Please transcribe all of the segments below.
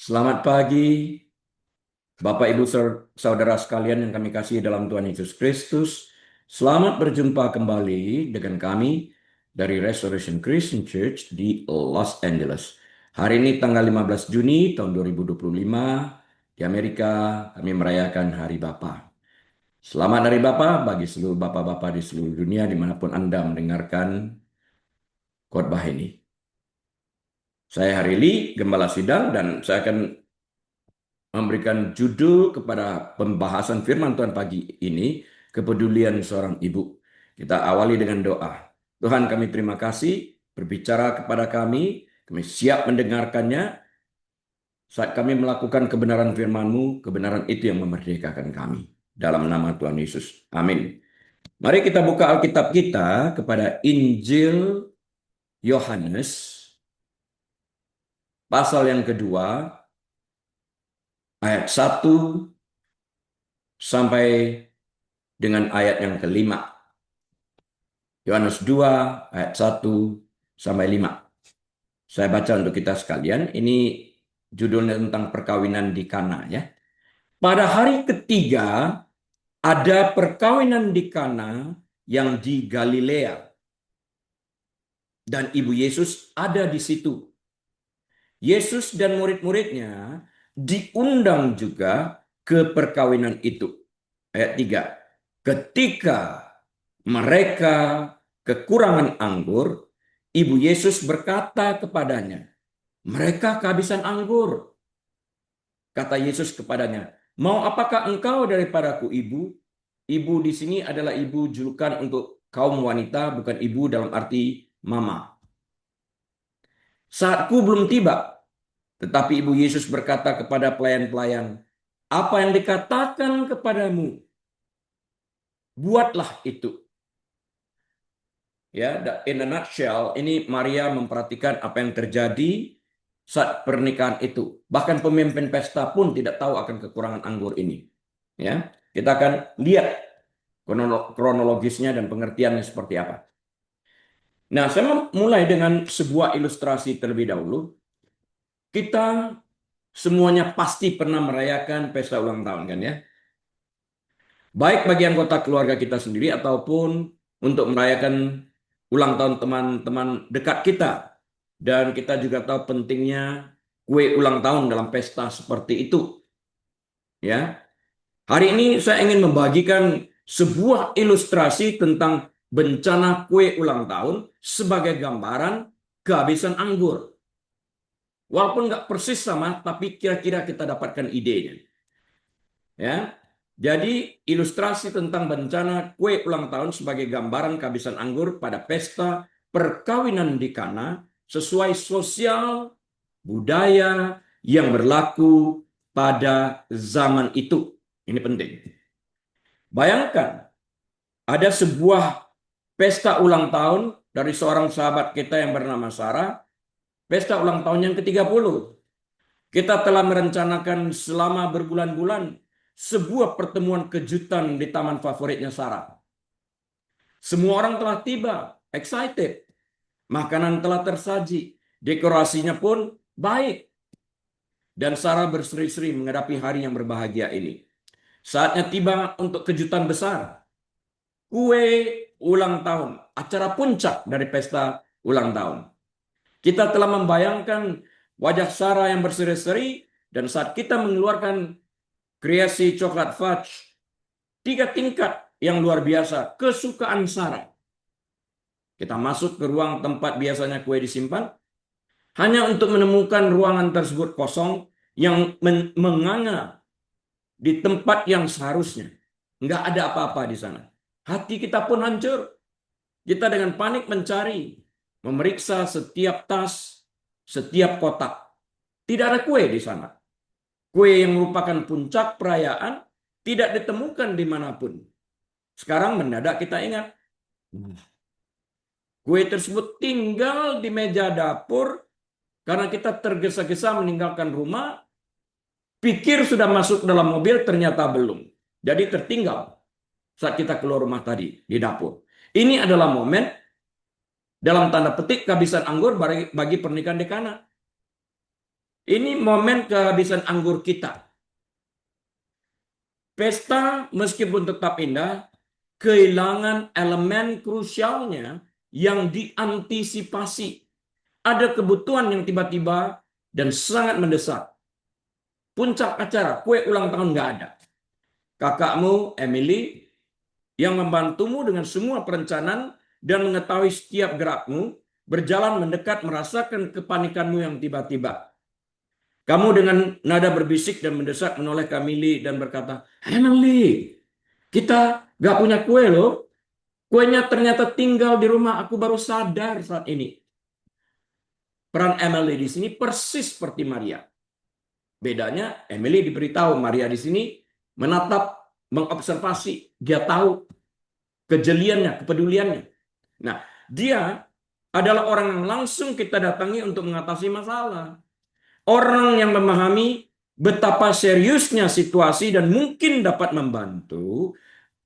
Selamat pagi, Bapak Ibu Saudara sekalian yang kami kasih dalam Tuhan Yesus Kristus. Selamat berjumpa kembali dengan kami dari Restoration Christian Church di Los Angeles. Hari ini tanggal 15 Juni tahun 2025 di Amerika kami merayakan Hari Bapa. Selamat Hari Bapa bagi seluruh bapak-bapak di seluruh dunia dimanapun Anda mendengarkan khotbah ini. Saya Harili, Gembala Sidang, dan saya akan memberikan judul kepada pembahasan firman Tuhan pagi ini, kepedulian seorang ibu. Kita awali dengan doa. Tuhan, kami terima kasih berbicara kepada kami siap mendengarkannya saat kami melakukan kebenaran firman-Mu, kebenaran itu yang memerdekakan kami. Dalam nama Tuhan Yesus. Amin. Mari kita buka Alkitab kita kepada Injil Yohanes, pasal yang kedua, ayat 1 sampai dengan ayat yang kelima. Yohanes 2 ayat 1 sampai 5. Saya baca untuk kita sekalian. Ini judulnya tentang perkawinan di Kana ya. Pada hari ketiga ada perkawinan di Kana yang di Galilea. Dan ibu Yesus ada di situ. Yesus dan murid-muridnya diundang juga ke perkawinan itu. Ayat 3. Ketika mereka kekurangan anggur, ibu Yesus berkata kepadanya, "Mereka kehabisan anggur." Kata Yesus kepadanya, "Mau apakah engkau daripadaku, ibu?" Ibu di sini adalah ibu julukan untuk kaum wanita, bukan ibu dalam arti mama. Saatku belum tiba, tetapi ibu Yesus berkata kepada pelayan-pelayan, "Apa yang dikatakan kepadamu, buatlah itu." Ya, in a nutshell, ini Maria memperhatikan apa yang terjadi saat pernikahan itu. Bahkan pemimpin pesta pun tidak tahu akan kekurangan anggur ini. Ya, kita akan lihat kronologisnya dan pengertiannya seperti apa. Nah, saya mulai dengan sebuah ilustrasi terlebih dahulu. Kita semuanya pasti pernah merayakan pesta ulang tahun, kan ya? Baik bagi anggota keluarga kita sendiri ataupun untuk merayakan ulang tahun teman-teman dekat kita. Dan kita juga tahu pentingnya kue ulang tahun dalam pesta seperti itu. Ya, hari ini saya ingin membagikan sebuah ilustrasi tentang bencana kue ulang tahun sebagai gambaran kehabisan anggur. Walaupun nggak persis sama, tapi kira-kira kita dapatkan idenya. Ya, jadi ilustrasi tentang bencana kue ulang tahun sebagai gambaran kehabisan anggur pada pesta perkawinan di Kana sesuai sosial budaya yang berlaku pada zaman itu. Ini penting. Bayangkan ada sebuah pesta ulang tahun dari seorang sahabat kita yang bernama Sarah, pesta ulang tahun yang ke-30. Kita telah merencanakan selama berbulan-bulan sebuah pertemuan kejutan di taman favoritnya Sarah. Semua orang telah tiba, excited. Makanan telah tersaji, dekorasinya pun baik. Dan Sarah berseri-seri menghadapi hari yang berbahagia ini. Saatnya tiba untuk kejutan besar. Kue ulang tahun, acara puncak dari pesta ulang tahun. Kita telah membayangkan wajah Sarah yang berseri-seri dan saat kita mengeluarkan kreasi coklat fudge 3 tingkat yang luar biasa, kesukaan Sarah. Kita masuk ke ruang tempat biasanya kue disimpan, hanya untuk menemukan ruangan tersebut kosong yang menganga di tempat yang seharusnya. Nggak ada apa-apa di sana. Hati kita pun hancur. Kita dengan panik mencari, memeriksa setiap tas, setiap kotak. Tidak ada kue di sana. Kue yang merupakan puncak perayaan tidak ditemukan dimanapun. Sekarang mendadak kita ingat, kue tersebut tinggal di meja dapur karena kita tergesa-gesa meninggalkan rumah, pikir sudah masuk dalam mobil, ternyata belum. Jadi tertinggal saat kita keluar rumah tadi di dapur. Ini adalah momen dalam tanda petik kehabisan anggur bagi pernikahan di Kana. Ini momen kehabisan anggur kita. Pesta meskipun tetap indah, kehilangan elemen krusialnya yang diantisipasi. Ada kebutuhan yang tiba-tiba dan sangat mendesak. Puncak acara, kue ulang tahun nggak ada. Kakakmu, Emily, yang membantumu dengan semua perencanaan dan mengetahui setiap gerakmu, berjalan mendekat merasakan kepanikanmu yang tiba-tiba. Kamu dengan nada berbisik dan mendesak menoleh ke Emily dan berkata, Emily, kita gak punya kue loh. Kuenya ternyata tinggal di rumah. Aku baru sadar saat ini. Peran Emily di sini persis seperti Maria. Bedanya Emily diberitahu, Maria di sini menatap, mengobservasi. Dia tahu kejeliannya, kepeduliannya. Nah, dia adalah orang yang langsung kita datangi untuk mengatasi masalah. Orang yang memahami betapa seriusnya situasi dan mungkin dapat membantu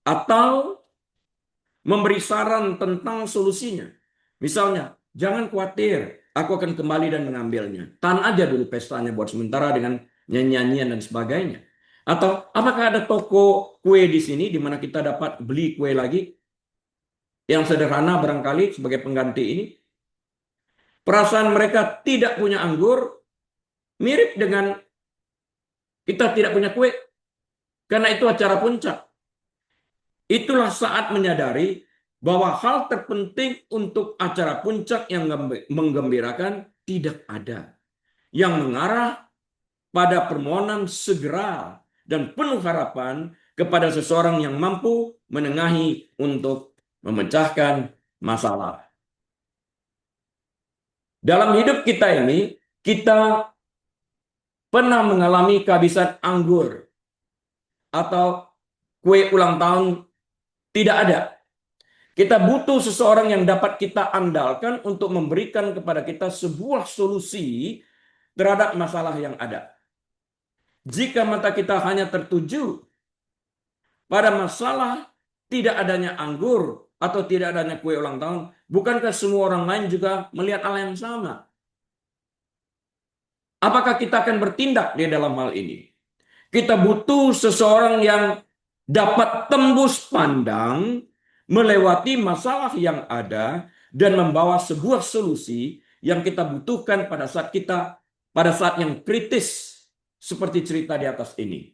atau memberi saran tentang solusinya. Misalnya, jangan khawatir, aku akan kembali dan mengambilnya. Tahan aja dulu pestanya buat sementara dengan nyanyian dan sebagainya. Atau apakah ada toko kue di sini di mana kita dapat beli kue lagi yang sederhana barangkali sebagai pengganti ini? Perasaan mereka tidak punya anggur mirip dengan kita tidak punya kue karena itu acara puncak. Itulah saat menyadari bahwa hal terpenting untuk acara puncak yang menggembirakan tidak ada. Yang mengarah pada permohonan segera dan penuh harapan kepada seseorang yang mampu menengahi untuk memecahkan masalah. Dalam hidup kita ini, kita pernah mengalami kehabisan anggur atau kue ulang tahun tidak ada. Kita butuh seseorang yang dapat kita andalkan untuk memberikan kepada kita sebuah solusi terhadap masalah yang ada. Jika mata kita hanya tertuju pada masalah tidak adanya anggur atau tidak adanya kue ulang tahun, bukankah semua orang lain juga melihat hal yang sama? Apakah kita akan bertindak di dalam hal ini? Kita butuh seseorang yang dapat tembus pandang, melewati masalah yang ada, dan membawa sebuah solusi yang kita butuhkan pada saat yang kritis, seperti cerita di atas ini.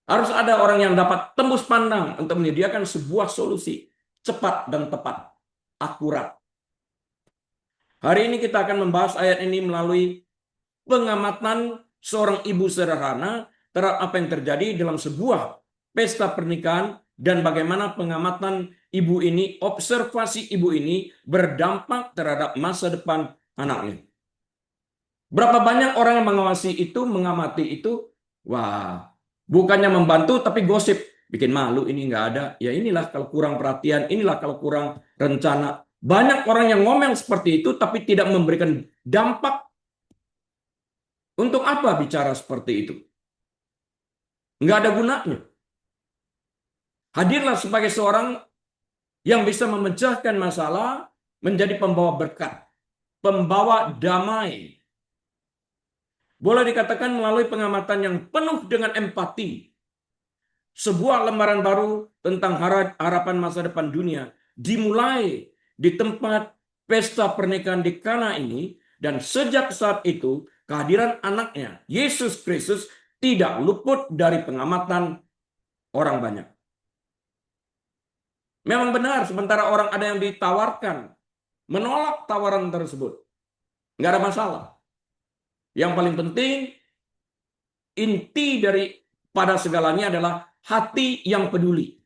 Harus ada orang yang dapat tembus pandang untuk menyediakan sebuah solusi cepat dan tepat, akurat. Hari ini kita akan membahas ayat ini melalui pengamatan seorang ibu sederhana terhadap apa yang terjadi dalam sebuah pesta pernikahan dan bagaimana pengamatan ibu ini, observasi ibu ini berdampak terhadap masa depan anaknya. Berapa banyak orang yang mengawasi itu, mengamati itu, wah, bukannya membantu tapi gosip, bikin malu ini nggak ada. Ya inilah kalau kurang perhatian, inilah kalau kurang rencana. Banyak orang yang ngomel seperti itu tapi tidak memberikan dampak. Untuk apa bicara seperti itu? Nggak ada gunanya. Hadirlah sebagai seorang yang bisa memecahkan masalah, menjadi pembawa berkat, pembawa damai. Boleh dikatakan melalui pengamatan yang penuh dengan empati. Sebuah lembaran baru tentang harapan masa depan dunia dimulai di tempat pesta pernikahan di Kana ini, dan sejak saat itu kehadiran anaknya, Yesus Kristus, tidak luput dari pengamatan orang banyak. Memang benar, sementara orang ada yang ditawarkan, menolak tawaran tersebut. Nggak ada masalah. Yang paling penting, inti dari pada segalanya adalah hati yang peduli.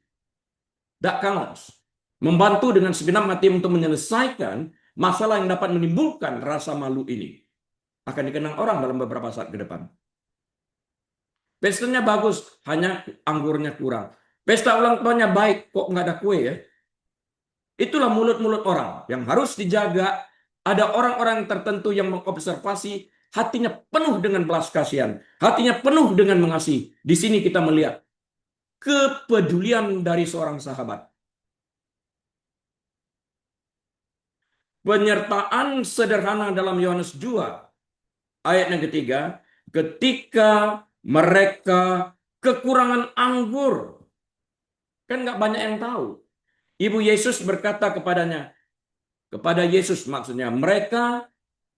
Dakalos. Membantu dengan segenap hati untuk menyelesaikan masalah yang dapat menimbulkan rasa malu ini. Akan dikenang orang dalam beberapa saat ke depan. Pestanya bagus, hanya anggurnya kurang. Pesta ulang tahunnya baik, kok nggak ada kue ya? Itulah mulut-mulut orang yang harus dijaga. Ada orang-orang tertentu yang mengobservasi, hatinya penuh dengan belas kasihan, hatinya penuh dengan mengasihi. Di sini kita melihat kepedulian dari seorang sahabat. Penyertaan sederhana dalam Yohanes 2 ayat yang ketiga, ketika mereka kekurangan anggur. Kan nggak banyak yang tahu. Ibu Yesus berkata kepada Yesus maksudnya, mereka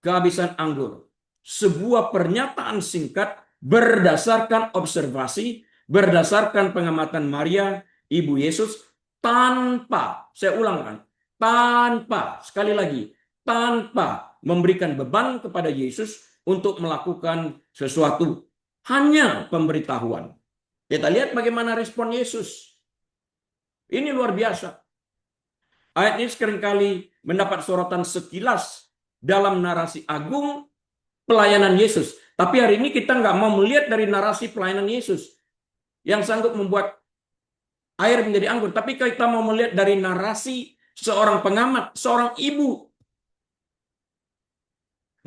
kehabisan anggur. Sebuah pernyataan singkat berdasarkan observasi, berdasarkan pengamatan Maria, ibu Yesus, tanpa, saya ulangkan, tanpa, sekali lagi, tanpa memberikan beban kepada Yesus untuk melakukan sesuatu. Hanya pemberitahuan. Kita lihat bagaimana respon Yesus. Ini luar biasa. Ayat ini seringkali mendapat sorotan sekilas dalam narasi agung pelayanan Yesus. Tapi hari ini kita nggak mau melihat dari narasi pelayanan Yesus yang sanggup membuat air menjadi anggur. Tapi kita mau melihat dari narasi seorang pengamat, seorang ibu.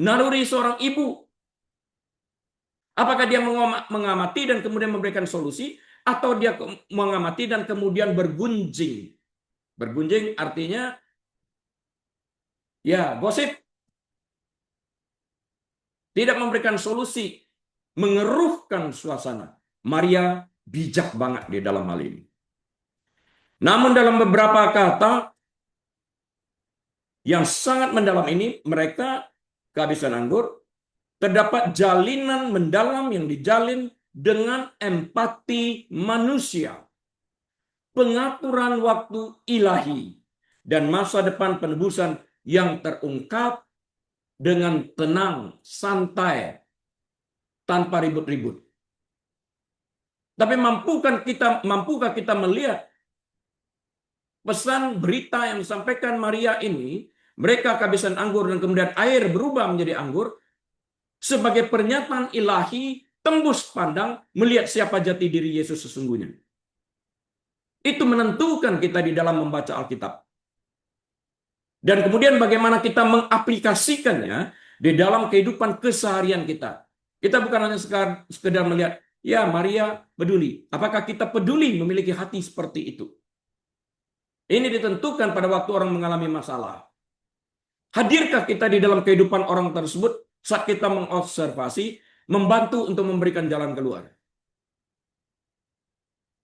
Naluri seorang ibu. Apakah dia mengamati dan kemudian memberikan solusi, atau dia mengamati dan kemudian bergunjing? Bergunjing artinya ya gosip. Tidak memberikan solusi, mengeruhkan suasana. Maria bijak banget di dalam hal ini. Namun dalam beberapa kata yang sangat mendalam ini, mereka kehabisan anggur, terdapat jalinan mendalam yang dijalin dengan empati manusia, pengaturan waktu ilahi, dan masa depan penebusan yang terungkap dengan tenang, santai, tanpa ribut-ribut. Tapi mampukah kita melihat pesan berita yang disampaikan Maria ini, mereka kehabisan anggur dan kemudian air berubah menjadi anggur, sebagai pernyataan ilahi, tembus pandang, melihat siapa jati diri Yesus sesungguhnya. Itu menentukan kita di dalam membaca Alkitab. Dan kemudian bagaimana kita mengaplikasikannya di dalam kehidupan keseharian kita. Kita bukan hanya sekedar melihat, ya Maria peduli. Apakah kita peduli memiliki hati seperti itu? Ini ditentukan pada waktu orang mengalami masalah. Hadirkah kita di dalam kehidupan orang tersebut saat kita mengobservasi, membantu untuk memberikan jalan keluar?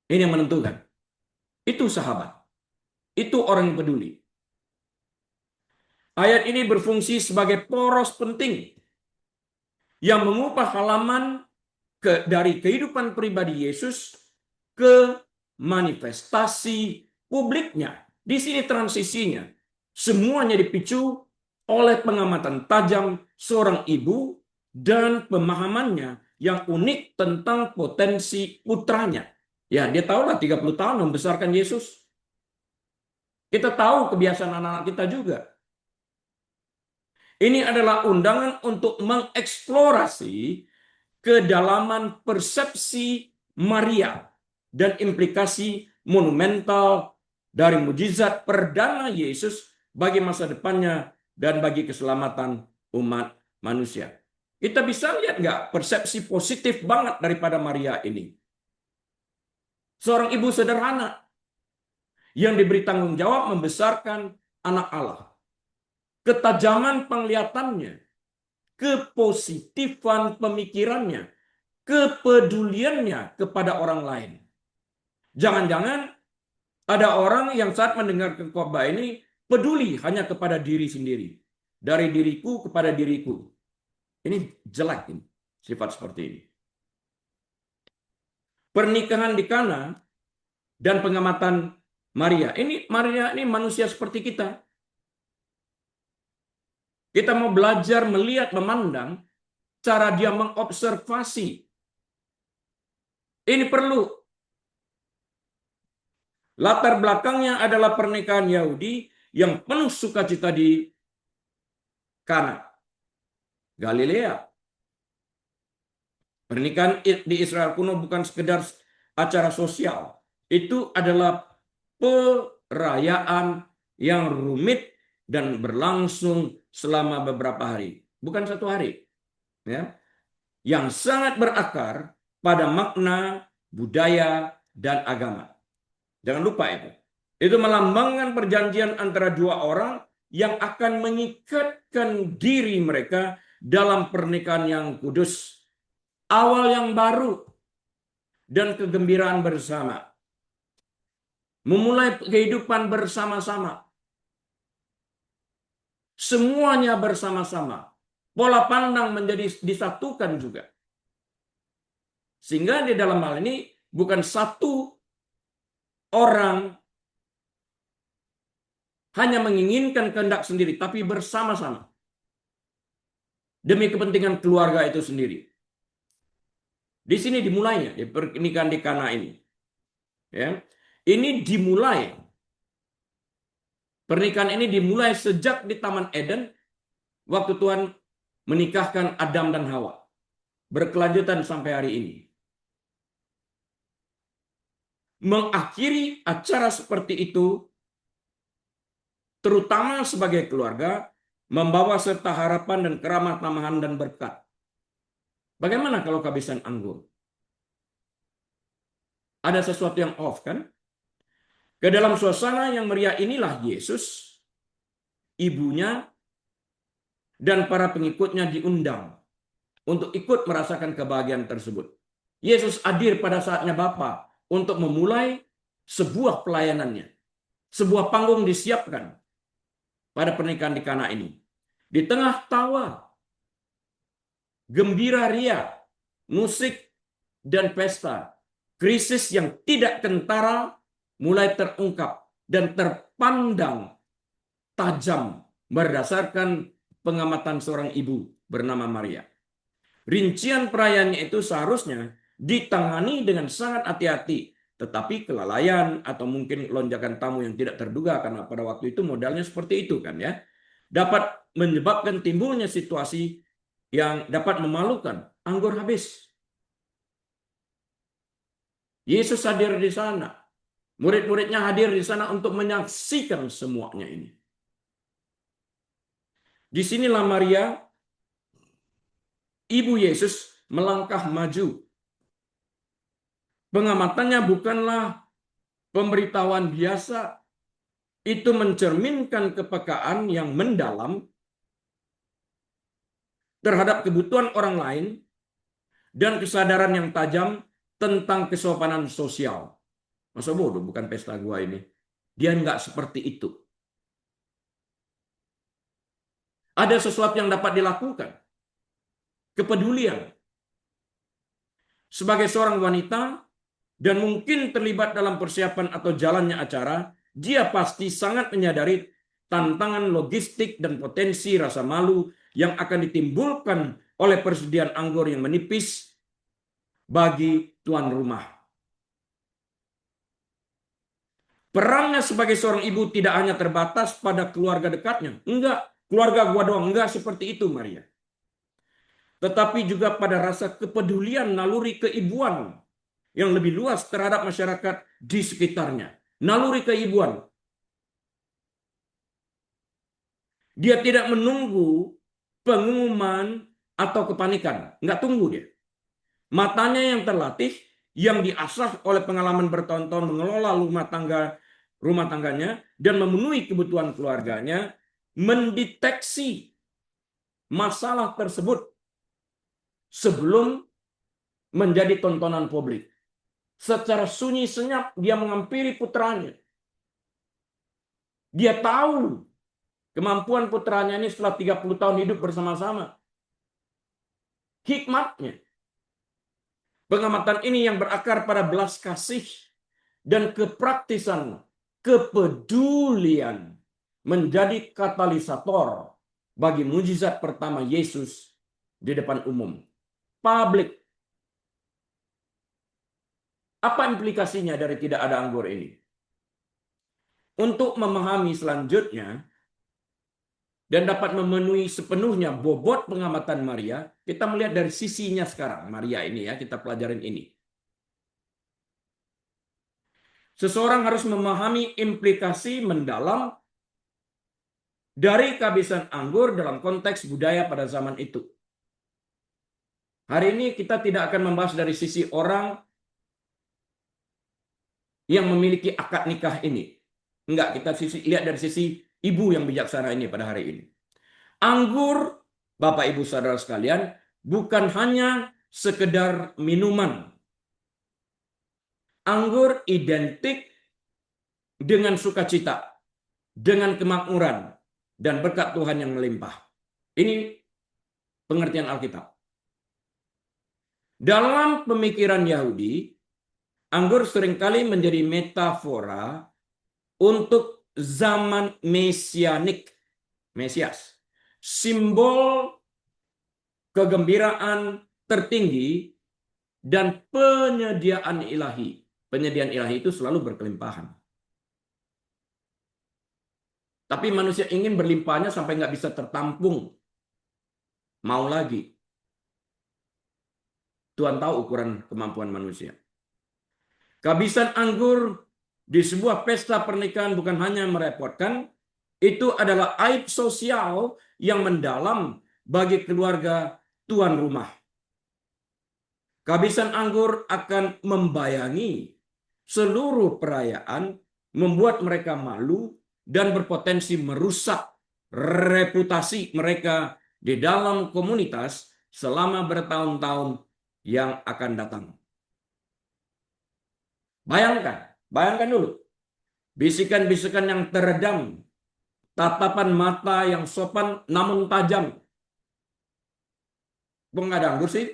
Ini yang menentukan. Itu sahabat. Itu orang yang peduli. Ayat ini berfungsi sebagai poros penting yang mengubah halaman dari kehidupan pribadi Yesus ke manifestasi publiknya. Di sini transisinya. Semuanya dipicu oleh pengamatan tajam seorang ibu dan pemahamannya yang unik tentang potensi putranya. Ya, dia tahulah 30 tahun membesarkan Yesus. Kita tahu kebiasaan anak-anak kita juga. Ini adalah undangan untuk mengeksplorasi kedalaman persepsi Maria dan implikasi monumental dari mujizat perdana Yesus bagi masa depannya dan bagi keselamatan umat manusia. Kita bisa lihat nggak persepsi positif banget daripada Maria ini? Seorang ibu sederhana yang diberi tanggung jawab membesarkan anak Allah. Ketajaman penglihatannya, kepositifan pemikirannya, kepeduliannya kepada orang lain. Jangan-jangan ada orang yang saat mendengar khotbah ini peduli hanya kepada diri sendiri. Dari diriku kepada diriku. Ini jelek ini, sifat seperti ini. Pernikahan di Kana dan pengamatan Maria. Maria ini manusia seperti kita. Kita mau belajar melihat, memandang cara dia mengobservasi. Ini perlu. Latar belakangnya adalah pernikahan Yahudi yang penuh sukacita di Kana, Galilea. Pernikahan di Israel kuno bukan sekedar acara sosial. Itu adalah perayaan yang rumit dan berlangsung selama beberapa hari. Bukan satu hari. Ya. Yang sangat berakar pada makna, budaya, dan agama. Jangan lupa itu. Itu melambangkan perjanjian antara dua orang yang akan mengikatkan diri mereka dalam pernikahan yang kudus, awal yang baru, dan kegembiraan bersama. Memulai kehidupan bersama-sama. Semuanya bersama-sama. Pola pandang menjadi disatukan juga. Sehingga di dalam hal ini bukan satu orang hanya menginginkan kehendak sendiri, tapi bersama-sama. Demi kepentingan keluarga itu sendiri. Di sini dimulainya, di pernikahan di Kana ini. Ya. Ini dimulai. Pernikahan ini dimulai sejak di Taman Eden, waktu Tuhan menikahkan Adam dan Hawa. Berkelanjutan sampai hari ini. Mengakhiri acara seperti itu, terutama sebagai keluarga, membawa serta harapan dan keramah tamahan dan berkat. Bagaimana kalau kehabisan anggur? Ada sesuatu yang off, kan? Ke dalam suasana yang meriah inilah Yesus, ibunya, dan para pengikutnya diundang untuk ikut merasakan kebahagiaan tersebut. Yesus hadir pada saatnya Bapa untuk memulai sebuah pelayanannya. Sebuah panggung disiapkan pada pernikahan di Kana ini. Di tengah tawa, gembira ria, musik, dan pesta, krisis yang tidak kentara mulai terungkap dan terpandang tajam berdasarkan pengamatan seorang ibu bernama Maria. Rincian perayaannya itu seharusnya ditangani dengan sangat hati-hati, tetapi kelalaian atau mungkin lonjakan tamu yang tidak terduga karena pada waktu itu modalnya seperti itu kan ya, dapat menyebabkan timbulnya situasi yang dapat memalukan. Anggur habis. Yesus hadir di sana. Murid-muridnya hadir di sana untuk menyaksikan semuanya ini. Disinilah Maria, ibu Yesus, melangkah maju. Pengamatannya bukanlah pemberitahuan biasa. Itu mencerminkan kepekaan yang mendalam terhadap kebutuhan orang lain dan kesadaran yang tajam tentang kesopanan sosial. Masa bodoh, bukan pesta gua ini. Dia nggak seperti itu. Ada sesuatu yang dapat dilakukan. Kepedulian. Sebagai seorang wanita dan mungkin terlibat dalam persiapan atau jalannya acara, dia pasti sangat menyadari tantangan logistik dan potensi rasa malu yang akan ditimbulkan oleh persediaan anggur yang menipis bagi tuan rumah. Perannya sebagai seorang ibu tidak hanya terbatas pada keluarga dekatnya. Enggak, keluarga gua doang. Enggak seperti itu Maria. Tetapi juga pada rasa kepedulian naluri keibuan yang lebih luas terhadap masyarakat di sekitarnya. Naluri keibuan. Dia tidak menunggu pengumuman atau kepanikan. Enggak tunggu dia. Matanya yang terlatih, yang diasah oleh pengalaman bertahun-tahun mengelola rumah tangganya dan memenuhi kebutuhan keluarganya, mendeteksi masalah tersebut sebelum menjadi tontonan publik. Secara sunyi senyap dia menghampiri putranya. Dia tahu kemampuan putranya ini setelah 30 tahun hidup bersama-sama. Hikmatnya. Pengamatan ini yang berakar pada belas kasih dan kepraktisan, kepedulian menjadi katalisator bagi mujizat pertama Yesus di depan umum. Publik. Apa implikasinya dari tidak ada anggur ini? Untuk memahami selanjutnya dan dapat memenuhi sepenuhnya bobot pengamatan Maria, kita melihat dari sisinya sekarang. Maria ini ya, kita pelajarin ini. Seseorang harus memahami implikasi mendalam dari kehabisan anggur dalam konteks budaya pada zaman itu. Hari ini kita tidak akan membahas dari sisi orang yang memiliki akad nikah ini. Enggak, kita lihat dari sisi ibu yang bijaksana ini pada hari ini. Anggur Bapak Ibu Saudara sekalian, bukan hanya sekedar minuman. Anggur identik dengan sukacita, dengan kemakmuran, dan berkat Tuhan yang melimpah. Ini pengertian Alkitab. Dalam pemikiran Yahudi, anggur seringkali menjadi metafora untuk zaman mesianik, Mesias. Simbol kegembiraan tertinggi dan penyediaan ilahi. Penyediaan ilahi itu selalu berkelimpahan. Tapi manusia ingin berlimpahnya sampai nggak bisa tertampung. Mau lagi. Tuhan tahu ukuran kemampuan manusia. Kehabisan anggur di sebuah pesta pernikahan bukan hanya merepotkan, itu adalah aib sosial yang mendalam bagi keluarga tuan rumah. Kehabisan anggur akan membayangi seluruh perayaan, membuat mereka malu, dan berpotensi merusak reputasi mereka di dalam komunitas selama bertahun-tahun yang akan datang. Bayangkan dulu. Bisikan-bisikan yang teredam, tatapan mata yang sopan namun tajam. Kok nggak ada anggur sih?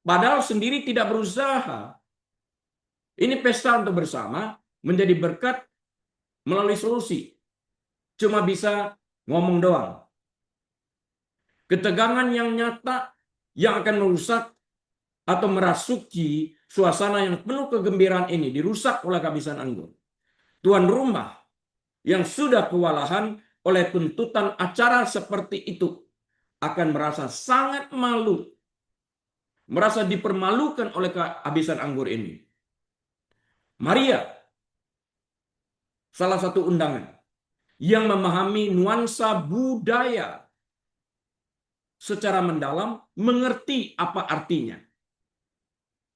Padahal sendiri tidak berusaha. Ini pesta untuk bersama, menjadi berkat melalui solusi. Cuma bisa ngomong doang. Ketegangan yang nyata yang akan merusak atau merasuki suasana yang penuh kegembiraan ini dirusak oleh kehabisan anggur. Tuan rumah yang sudah kewalahan oleh tuntutan acara seperti itu akan merasa sangat malu, merasa dipermalukan oleh kehabisan anggur ini. Maria, salah satu undangan yang memahami nuansa budaya secara mendalam, mengerti apa artinya,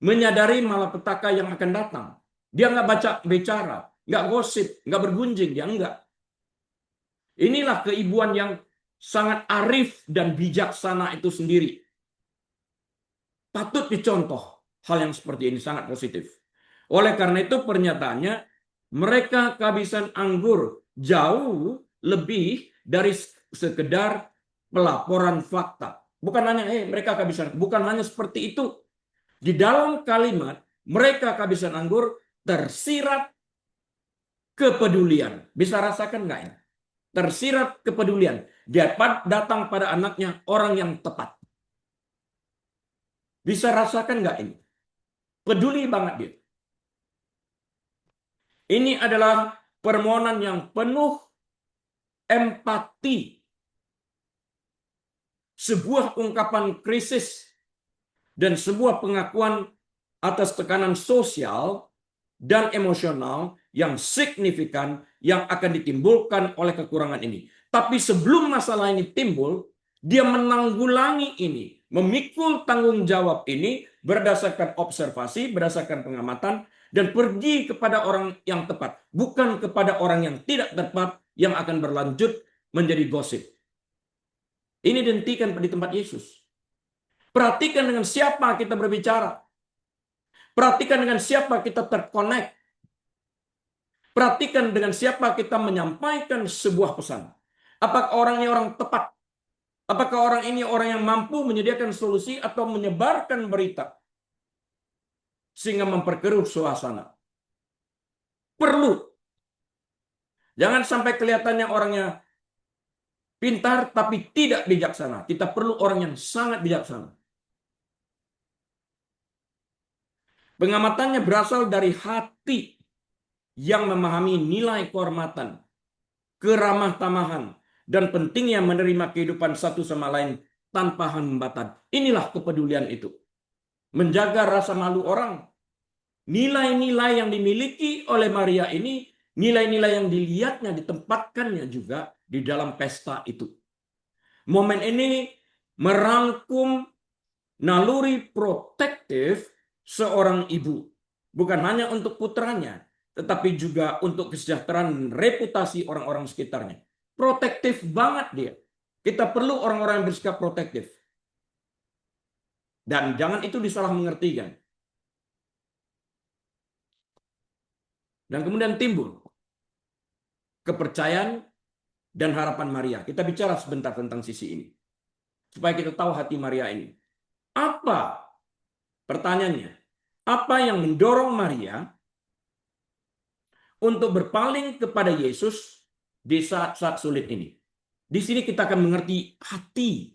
menyadari malapetaka yang akan datang. Dia nggak baca bicara, nggak gosip, nggak bergunjing, dia enggak. Inilah keibuan yang sangat arif dan bijaksana itu sendiri. Patut dicontoh hal yang seperti ini, sangat positif. Oleh karena itu pernyataannya, mereka kehabisan anggur jauh lebih dari sekedar pelaporan fakta. Bukan hanya mereka kehabisan, bukan hanya seperti itu. Di dalam kalimat mereka kehabisan anggur tersirat kepedulian. Bisa rasakan nggak ini? Tersirat kepedulian. Dia datang pada anaknya orang yang tepat. Bisa rasakan nggak ini? Peduli banget dia. Ini adalah permohonan yang penuh empati. Sebuah ungkapan krisis dan sebuah pengakuan atas tekanan sosial dan emosional yang signifikan yang akan ditimbulkan oleh kekurangan ini. Tapi sebelum masalah ini timbul, dia menanggulangi ini, memikul tanggung jawab ini berdasarkan observasi, berdasarkan pengamatan, dan pergi kepada orang yang tepat, bukan kepada orang yang tidak tepat yang akan berlanjut menjadi gosip. Ini dihentikan di tempat Yesus. Perhatikan dengan siapa kita berbicara. Perhatikan dengan siapa kita terkonek. Perhatikan dengan siapa kita menyampaikan sebuah pesan. Apakah orang ini orang tepat? Apakah orang ini orang yang mampu menyediakan solusi atau menyebarkan berita sehingga memperkeruh suasana? Perlu. Jangan sampai kelihatannya orangnya pintar tapi tidak bijaksana. Kita perlu orang yang sangat bijaksana. Pengamatannya berasal dari hati yang memahami nilai kehormatan, keramah tamahan, dan pentingnya menerima kehidupan satu sama lain tanpa hambatan. Inilah kepedulian itu. Menjaga rasa malu orang. Nilai-nilai yang dimiliki oleh Maria ini, nilai-nilai yang dilihatnya, ditempatkannya juga di dalam pesta itu. Momen ini merangkum naluri protektif seorang ibu. Bukan hanya untuk putranya, tetapi juga untuk kesejahteraan reputasi orang-orang sekitarnya. Protektif banget dia. Kita perlu orang-orang yang bersikap protektif. Dan jangan itu disalah mengertikan. Dan kemudian timbul kepercayaan dan harapan Maria. Kita bicara sebentar tentang sisi ini. Supaya kita tahu hati Maria ini. Apa? Pertanyaannya. Apa yang mendorong Maria untuk berpaling kepada Yesus di saat-saat sulit ini? Di sini kita akan mengerti hati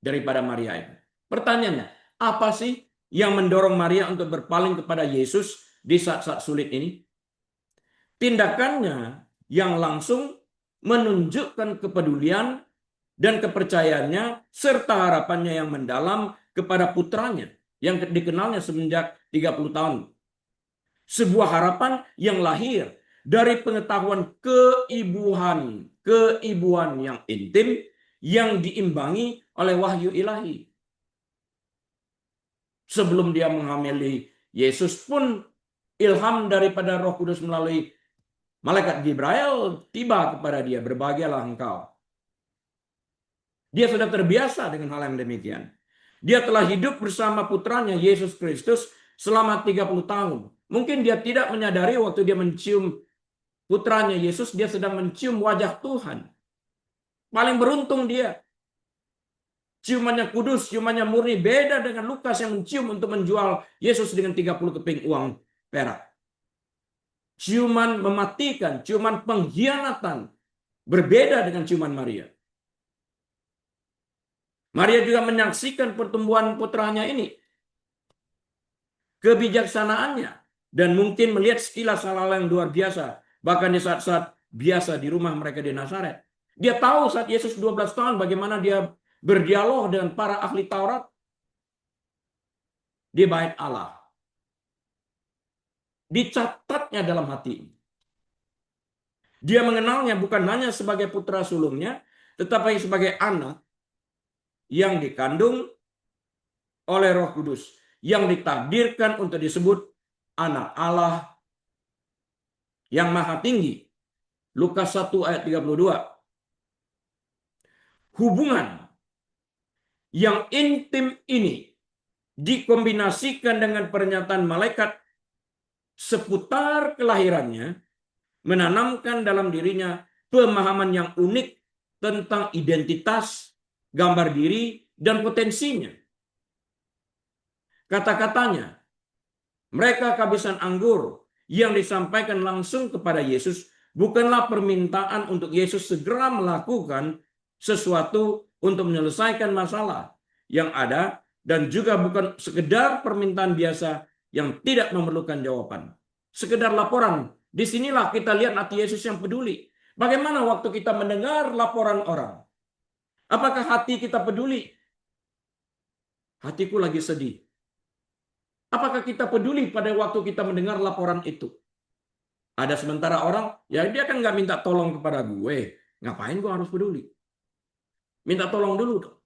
daripada Maria itu. Pertanyaannya, apa sih yang mendorong Maria untuk berpaling kepada Yesus di saat-saat sulit ini? Tindakannya yang langsung menunjukkan kepedulian dan kepercayaannya serta harapannya yang mendalam kepada putranya yang dikenalnya semenjak 30 tahun. Sebuah harapan yang lahir dari pengetahuan keibuan yang intim yang diimbangi oleh wahyu ilahi. Sebelum dia menghamili Yesus pun ilham daripada Roh Kudus melalui malaikat Jibril tiba kepada dia, berbahagialah engkau. Dia sudah terbiasa dengan hal yang demikian. Dia telah hidup bersama putranya Yesus Kristus selama 30 tahun. Mungkin dia tidak menyadari waktu dia mencium putranya Yesus, dia sedang mencium wajah Tuhan. Paling beruntung dia. Ciumannya kudus, ciumannya murni. Beda dengan Lukas yang mencium untuk menjual Yesus dengan 30 keping uang perak. Ciuman mematikan, ciuman pengkhianatan. Berbeda dengan ciuman Maria. Maria juga menyaksikan pertumbuhan putranya ini. Kebijaksanaannya. Dan mungkin melihat sekilas hal-hal yang luar biasa. Bahkan di saat-saat biasa di rumah mereka di Nazaret. Dia tahu saat Yesus 12 tahun bagaimana dia berdialog dengan para ahli Taurat di bait Allah. Dicatatnya dalam hati. Dia mengenalnya bukan hanya sebagai putra sulungnya, tetapi sebagai anak yang dikandung oleh Roh Kudus, yang ditakdirkan untuk disebut anak Allah yang maha tinggi. Lukas 1 ayat 32. Hubungan yang intim ini dikombinasikan dengan pernyataan malaikat seputar kelahirannya, menanamkan dalam dirinya pemahaman yang unik tentang identitas, gambar diri, dan potensinya. Kata-katanya, mereka kehabisan anggur yang disampaikan langsung kepada Yesus bukanlah permintaan untuk Yesus segera melakukan sesuatu untuk menyelesaikan masalah yang ada, dan juga bukan sekedar permintaan biasa yang tidak memerlukan jawaban. Sekedar laporan. Disinilah kita lihat hati Yesus yang peduli. Bagaimana waktu kita mendengar laporan orang? Apakah hati kita peduli? Hatiku lagi sedih. Apakah kita peduli pada waktu kita mendengar laporan itu? Ada sementara orang, ya dia kan nggak minta tolong kepada gue. Ngapain gue harus peduli? Minta tolong dulu dong.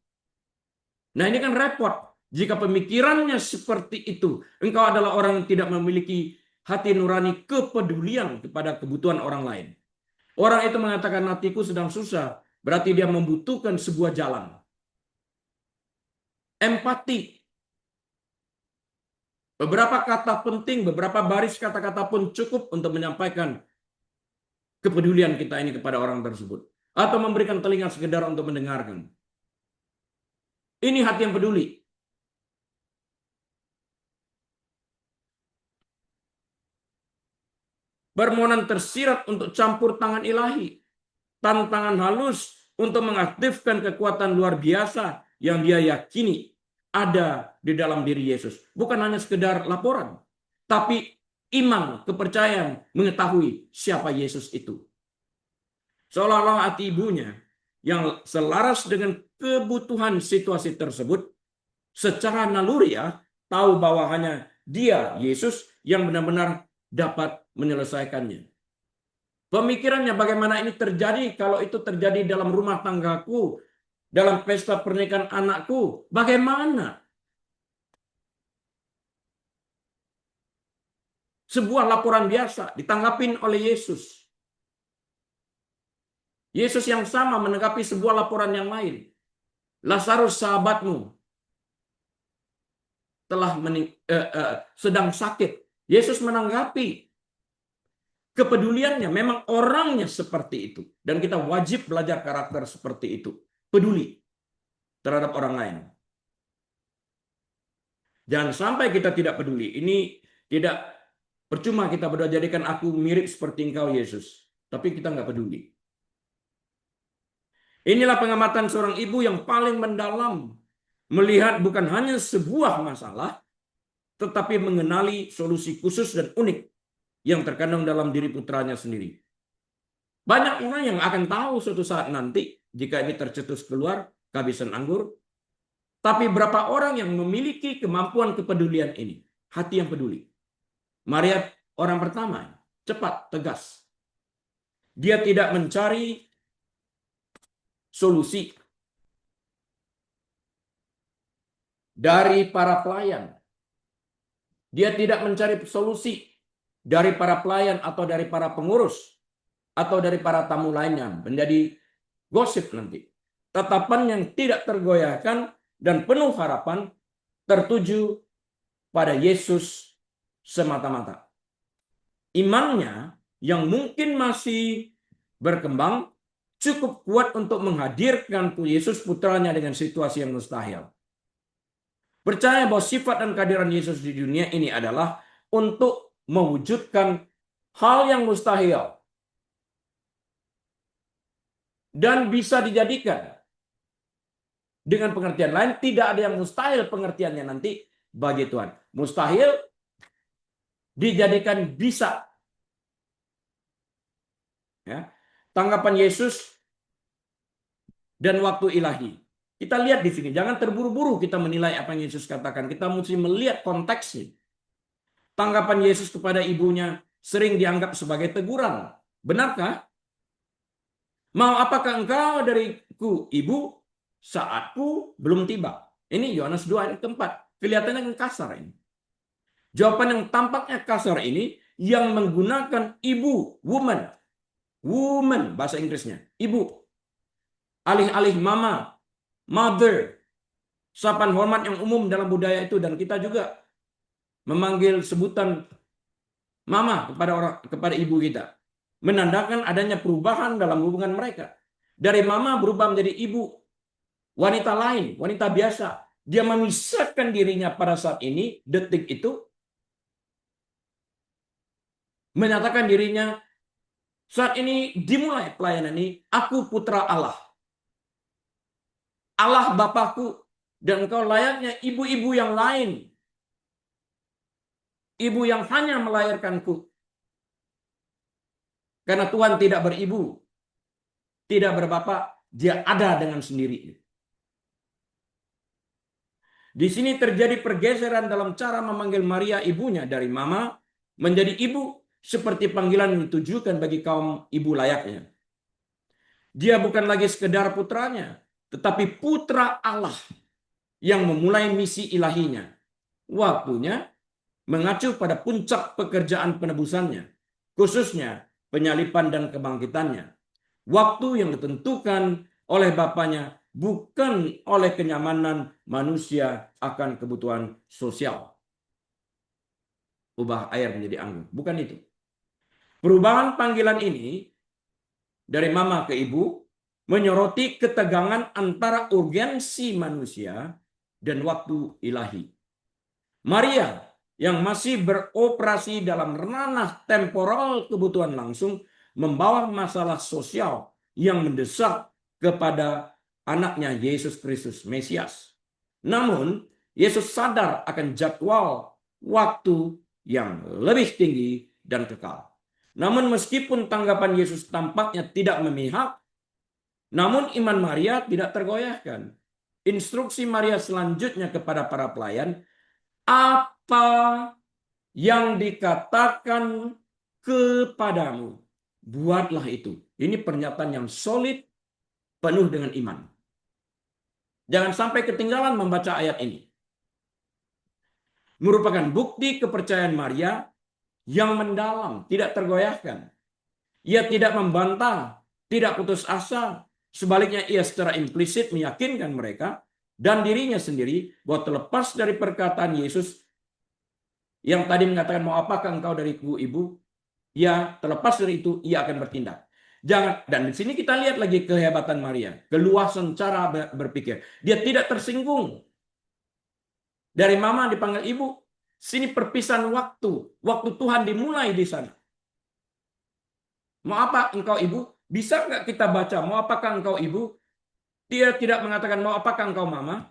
Nah ini kan repot. Jika pemikirannya seperti itu, engkau adalah orang yang tidak memiliki hati nurani kepedulian kepada kebutuhan orang lain. Orang itu mengatakan hatiku sedang susah, berarti dia membutuhkan sebuah jalan. Empati. Beberapa kata penting, beberapa baris kata-kata pun cukup untuk menyampaikan kepedulian kita ini kepada orang tersebut. Atau memberikan telinga sekedar untuk mendengarkan. Ini hati yang peduli. Permohonan tersirat untuk campur tangan ilahi. Tantangan halus untuk mengaktifkan kekuatan luar biasa yang dia yakini ada di dalam diri Yesus. Bukan hanya sekedar laporan, tapi iman, kepercayaan, mengetahui siapa Yesus itu. Seolah-olah hati ibunya yang selaras dengan kebutuhan situasi tersebut, secara naluriah tahu bahwa hanya dia, Yesus, yang benar-benar dapat menyelesaikannya. Pemikirannya bagaimana ini terjadi, kalau itu terjadi dalam rumah tanggaku, dalam pesta pernikahan anakku, bagaimana? Sebuah laporan biasa ditanggapin oleh Yesus. Yesus yang sama menanggapi sebuah laporan yang lain. Lazarus sahabatmu telah sedang sakit. Yesus menanggapi kepeduliannya. Memang orangnya seperti itu. Dan kita wajib belajar karakter seperti itu. Peduli terhadap orang lain. Jangan sampai kita tidak peduli. Ini tidak percuma kita berdoa jadikan aku mirip seperti engkau Yesus. Tapi kita nggak peduli. Inilah pengamatan seorang ibu yang paling mendalam. Melihat bukan hanya sebuah masalah, tetapi mengenali solusi khusus dan unik yang terkandung dalam diri putranya sendiri. Banyak orang yang akan tahu suatu saat nanti, jika ini tercetus keluar, kehabisan anggur. Tapi berapa orang yang memiliki kemampuan kepedulian ini? Hati yang peduli. Maria orang pertama, cepat, tegas. Dia tidak mencari solusi dari para pelayan. Dia tidak mencari solusi dari para pelayan atau dari para pengurus atau dari para tamu lainnya. Menjadi gosip nanti. Tatapan yang tidak tergoyahkan dan penuh harapan tertuju pada Yesus semata-mata. Imannya yang mungkin masih berkembang cukup kuat untuk menghadirkan Yesus putranya dengan situasi yang mustahil. Percaya bahwa sifat dan kehadiran Yesus di dunia ini adalah untuk mewujudkan hal yang mustahil. Dan bisa dijadikan. Dengan pengertian lain, tidak ada yang mustahil pengertiannya nanti bagi Tuhan. Mustahil dijadikan bisa. Ya. Tanggapan Yesus dan waktu ilahi. Kita lihat di sini, jangan terburu-buru kita menilai apa yang Yesus katakan. Kita mesti melihat konteksnya. Tanggapan Yesus kepada ibunya sering dianggap sebagai teguran. Benarkah? Mau apakah engkau dariku, ibu, saatku belum tiba? Ini Yohanes 2 ayat keempat. Kelihatannya yang kasar ini. Jawaban yang tampaknya kasar ini yang menggunakan ibu, woman. Woman, bahasa Inggrisnya. Ibu. Alih-alih mama, mother. Sapaan hormat yang umum dalam budaya itu. Dan kita juga memanggil sebutan mama kepada ibu kita. Menandakan adanya perubahan dalam hubungan mereka. Dari mama berubah menjadi ibu. Wanita lain, wanita biasa. Dia memisahkan dirinya pada saat ini, detik itu. Menyatakan dirinya, saat ini dimulai pelayanan ini, aku putra Allah. Allah Bapakku. Dan engkau layaknya ibu-ibu yang lain. Ibu yang hanya melahirkanku. Karena Tuhan tidak beribu. Tidak berbapak. Dia ada dengan sendirinya. Di sini terjadi pergeseran dalam cara memanggil Maria ibunya dari mama menjadi ibu seperti panggilan yang ditujukan bagi kaum ibu layaknya. Dia bukan lagi sekedar putranya, tetapi putra Allah yang memulai misi ilahinya. Waktunya mengacu pada puncak pekerjaan penebusannya, khususnya penyalipan dan kebangkitannya. Waktu yang ditentukan oleh Bapaknya bukan oleh kenyamanan manusia akan kebutuhan sosial. Ubah air menjadi anggur. Bukan itu. Perubahan panggilan ini dari mama ke ibu menyoroti ketegangan antara urgensi manusia dan waktu ilahi. Maria yang masih beroperasi dalam ranah temporal kebutuhan langsung membawa masalah sosial yang mendesak kepada anaknya Yesus Kristus Mesias. Namun Yesus sadar akan jadwal waktu yang lebih tinggi dan kekal. Namun meskipun tanggapan Yesus tampaknya tidak memihak, namun iman Maria tidak tergoyahkan. Instruksi Maria selanjutnya kepada para pelayan, apa yang dikatakan kepadamu, buatlah itu. Ini pernyataan yang solid, penuh dengan iman. Jangan sampai ketinggalan membaca ayat ini. Merupakan bukti kepercayaan Maria yang mendalam, tidak tergoyahkan. Ia tidak membantah tidak putus asa. Sebaliknya ia secara implisit meyakinkan mereka dan dirinya sendiri bahwa terlepas dari perkataan Yesus yang tadi mengatakan, mau apakah engkau dariku, ibu? Ya, terlepas dari itu, ia akan bertindak. Jangan, dan di sini kita lihat lagi kehebatan Maria, keluasan cara berpikir. Dia tidak tersinggung. Dari mama dipanggil ibu, sini perpisahan waktu. Waktu Tuhan dimulai di sana. Mau apa engkau ibu? Bisa nggak kita baca, mau apakah engkau ibu? Dia tidak mengatakan, mau apakah engkau mama?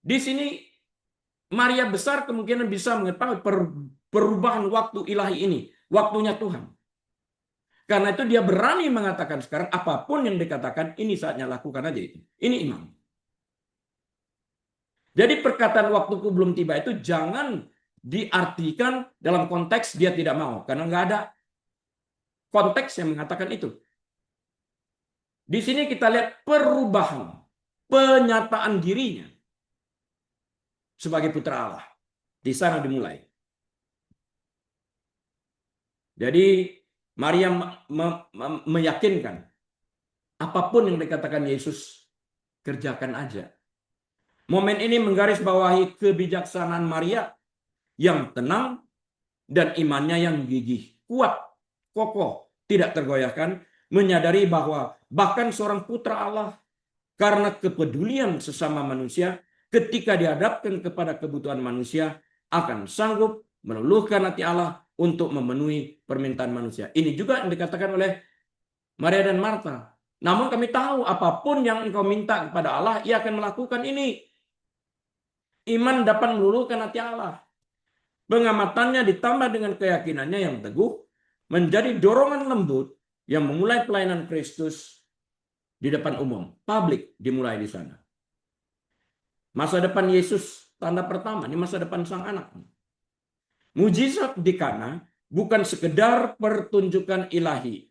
Di sini Maria besar kemungkinan bisa mengetahui perubahan waktu ilahi ini. Waktunya Tuhan. Karena itu dia berani mengatakan sekarang apapun yang dikatakan, ini saatnya lakukan aja itu. Ini iman. Jadi perkataan waktuku belum tiba itu jangan diartikan dalam konteks dia tidak mau. Karena nggak ada konteks yang mengatakan itu. Di sini kita lihat perubahan, penyataan dirinya sebagai putra Allah. Di sana dimulai. Jadi Maria meyakinkan apapun yang dikatakan Yesus, kerjakan aja. Momen ini menggarisbawahi kebijaksanaan Maria yang tenang dan imannya yang gigih, kuat, kokoh, tidak tergoyahkan, menyadari bahwa bahkan seorang putra Allah karena kepedulian sesama manusia ketika dihadapkan kepada kebutuhan manusia akan sanggup meluluhkan hati Allah untuk memenuhi permintaan manusia. Ini juga yang dikatakan oleh Maria dan Marta. Namun kami tahu apapun yang engkau minta kepada Allah, ia akan melakukan ini. Iman dapat meluluhkan hati Allah. Pengamatannya ditambah dengan keyakinannya yang teguh, menjadi dorongan lembut yang memulai pelayanan Kristus di depan umum. Publik dimulai di sana. Masa depan Yesus, tanda pertama, ini masa depan sang anak. Mujizat di Kana bukan sekedar pertunjukan ilahi.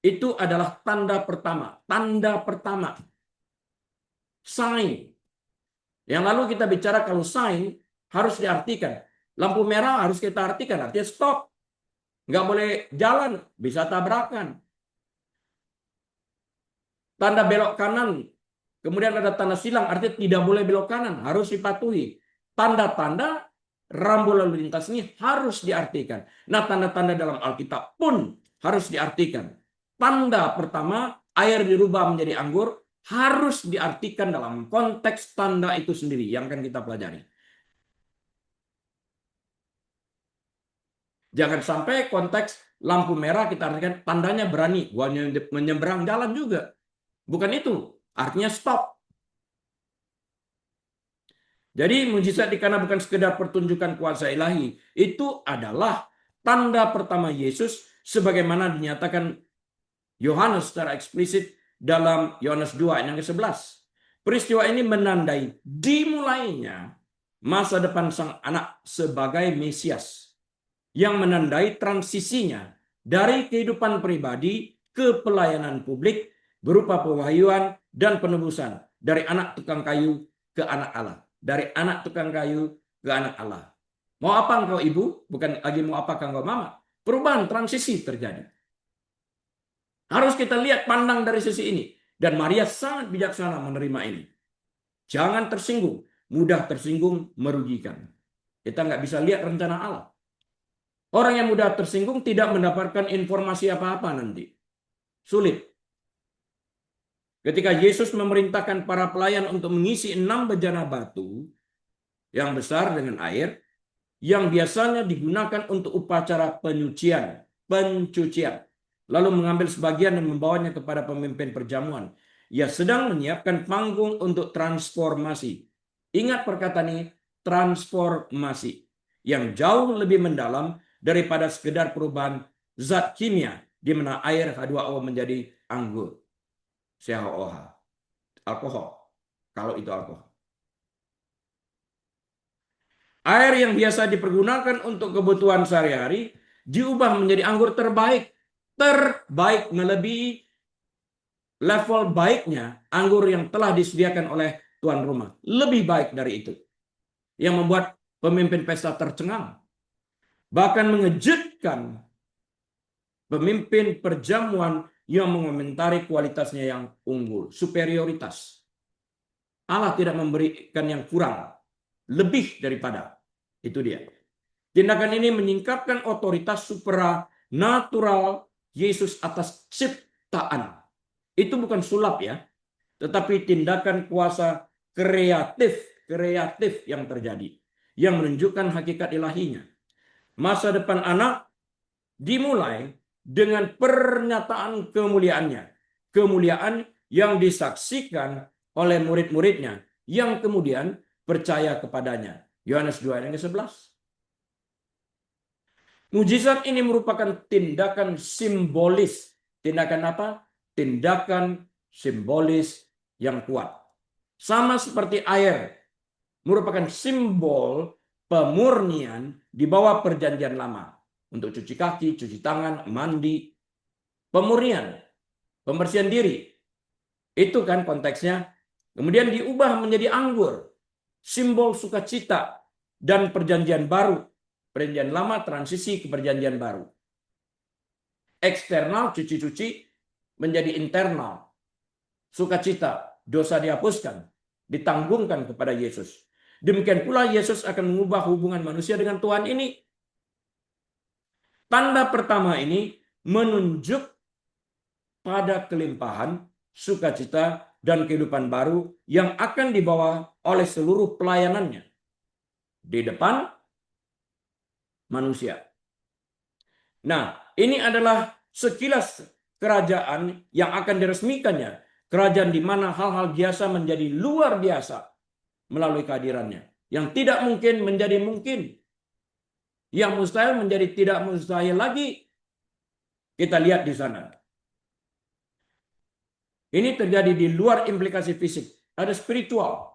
Itu adalah tanda pertama. Tanda pertama. Sign. Yang lalu kita bicara kalau sign harus diartikan. Lampu merah harus kita artikan. Artinya stop. Nggak boleh jalan. Bisa tabrakan. Tanda belok kanan. Kemudian ada tanda silang. Artinya tidak boleh belok kanan. Harus dipatuhi. Tanda-tanda rambu lalu lintas ini harus diartikan. Nah, tanda-tanda dalam Alkitab pun harus diartikan. Tanda pertama, air dirubah menjadi anggur, harus diartikan dalam konteks tanda itu sendiri yang akan kita pelajari. Jangan sampai konteks lampu merah kita artikan tandanya berani, gua menyeberang jalan juga. Bukan itu, artinya stop. Jadi mujizat di Kana bukan sekedar pertunjukan kuasa ilahi. Itu adalah tanda pertama Yesus sebagaimana dinyatakan Yohanes secara eksplisit dalam Yohanes 2 ayat yang ke-11. Peristiwa ini menandai dimulainya masa depan sang anak sebagai Mesias yang menandai transisinya dari kehidupan pribadi ke pelayanan publik berupa pewahyuan dan penebusan dari anak tukang kayu ke anak Allah. Dari anak tukang kayu ke anak Allah. Mau apa engkau ibu? Bukan lagi mau apa engkau mama. Perubahan transisi terjadi. Harus kita lihat pandang dari sisi ini. Dan Maria sangat bijaksana menerima ini. Jangan tersinggung. Mudah tersinggung merugikan. Kita nggak bisa lihat rencana Allah. Orang yang mudah tersinggung tidak mendapatkan informasi apa-apa nanti. Sulit. Ketika Yesus memerintahkan para pelayan untuk mengisi 6 bejana batu yang besar dengan air, yang biasanya digunakan untuk upacara pencucian, lalu mengambil sebagian dan membawanya kepada pemimpin perjamuan. Ia sedang menyiapkan panggung untuk transformasi. Ingat perkataan ini, transformasi, yang jauh lebih mendalam daripada sekedar perubahan zat kimia, di mana air H2O menjadi anggur. CaOH, alkohol, kalau itu alkohol. Air yang biasa dipergunakan untuk kebutuhan sehari-hari diubah menjadi anggur terbaik. Terbaik melebihi level baiknya anggur yang telah disediakan oleh tuan rumah. Lebih baik dari itu. Yang membuat pemimpin pesta tercengang. Bahkan mengejutkan pemimpin perjamuan yang mengomentari kualitasnya yang unggul, superioritas. Allah tidak memberikan yang kurang, lebih daripada. Itu dia. Tindakan ini menyingkapkan otoritas supranatural Yesus atas ciptaan. Itu bukan sulap ya, tetapi tindakan kuasa kreatif yang terjadi, yang menunjukkan hakikat ilahinya. Masa depan anak dimulai dengan pernyataan kemuliaannya. Kemuliaan yang disaksikan oleh murid-muridnya yang kemudian percaya kepadanya. Yohanes 2 ayat ke-11. Mujizat ini merupakan tindakan simbolis. Tindakan apa? Tindakan simbolis yang kuat. Sama seperti air merupakan simbol pemurnian di bawah perjanjian lama. Untuk cuci kaki, cuci tangan, mandi, pemurnian, pembersihan diri. Itu kan konteksnya. Kemudian diubah menjadi anggur, simbol sukacita dan perjanjian baru. Perjanjian lama transisi ke perjanjian baru. Eksternal cuci-cuci menjadi internal. Sukacita, dosa dihapuskan, ditanggungkan kepada Yesus. Demikian pula Yesus akan mengubah hubungan manusia dengan Tuhan ini. Tanda pertama ini menunjuk pada kelimpahan, sukacita, dan kehidupan baru yang akan dibawa oleh seluruh pelayanannya di depan manusia. Nah, ini adalah sekilas kerajaan yang akan diresmikannya. Kerajaan di mana hal-hal biasa menjadi luar biasa melalui kehadirannya. Yang tidak mungkin menjadi mungkin. Yang mustahil menjadi tidak mustahil lagi. Kita lihat di sana. Ini terjadi di luar implikasi fisik. Ada spiritual.